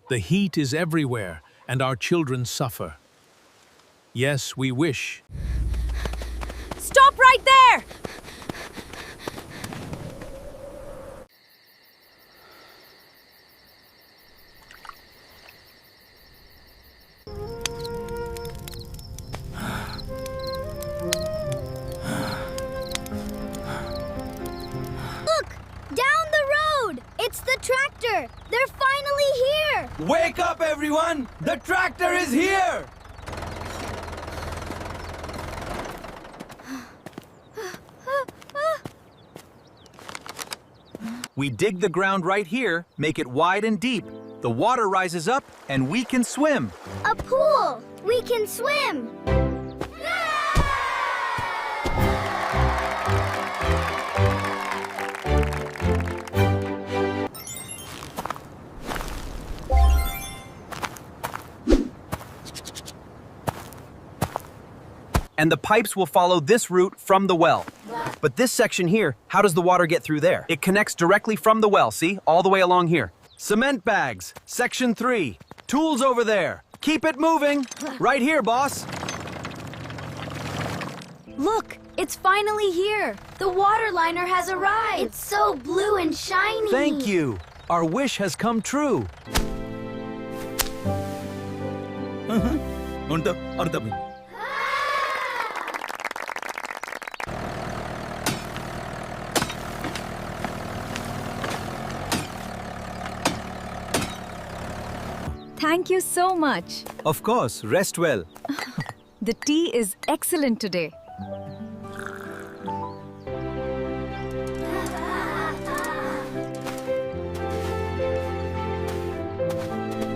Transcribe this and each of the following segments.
The heat is everywhere, and our children suffer. Yes, we wish. Stop right there! Look! Down the road! It's the tractor! They're finally here! Wake up, everyone! The tractor is here! We dig the ground right here, make it wide and deep. The water rises up, and we can swim. A pool! We can swim! And the pipes will follow this route from the well. But this section here, how does the water get through there? It connects directly from the well, see? All the way along here. Cement bags, section 3. Tools over there. Keep it moving. Right here, boss. Look, it's finally here. The water liner has arrived. It's so blue and shiny! Thank you. Our wish has come true. Thank you so much. Of course, rest well. The tea is excellent today.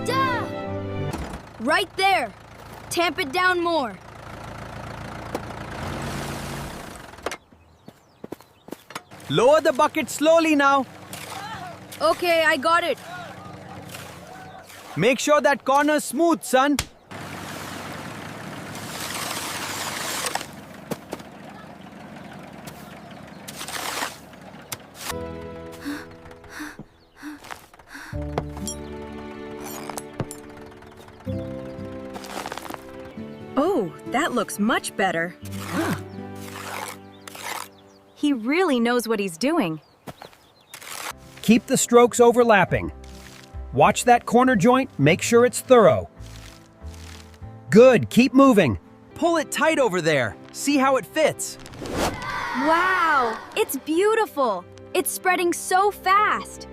Duh! Right there. Tamp it down more. Lower the bucket slowly now. Okay, I got it. Make sure that corner's smooth, son. Oh, that looks much better. He really knows what he's doing. Keep the strokes overlapping. Watch that corner joint, make sure it's thorough. Good, keep moving. Pull it tight over there. See how it fits. Wow, it's beautiful. It's spreading so fast.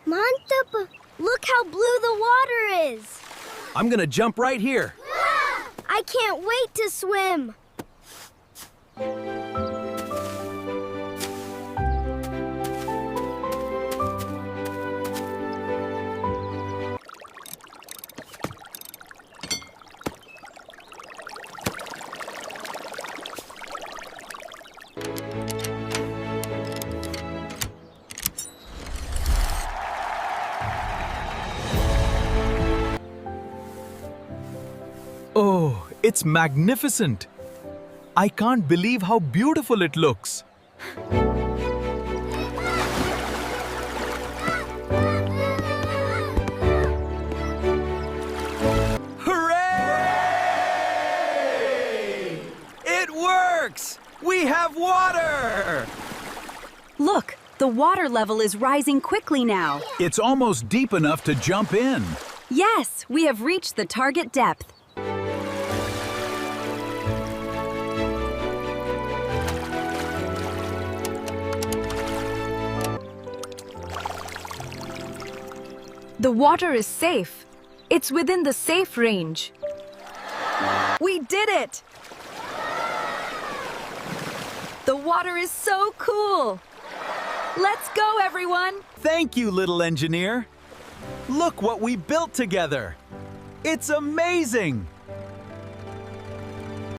Mantap! Look how blue the water is! I'm gonna jump right here. I can't wait to swim! Oh, it's magnificent. I can't believe how beautiful it looks. Hooray! It works! We have water! Look, the water level is rising quickly now. It's almost deep enough to jump in. Yes, we have reached the target depth. The water is safe. It's within the safe range. We did it! The water is so cool! Let's go, everyone! Thank you, little engineer. Look what we built together. It's amazing!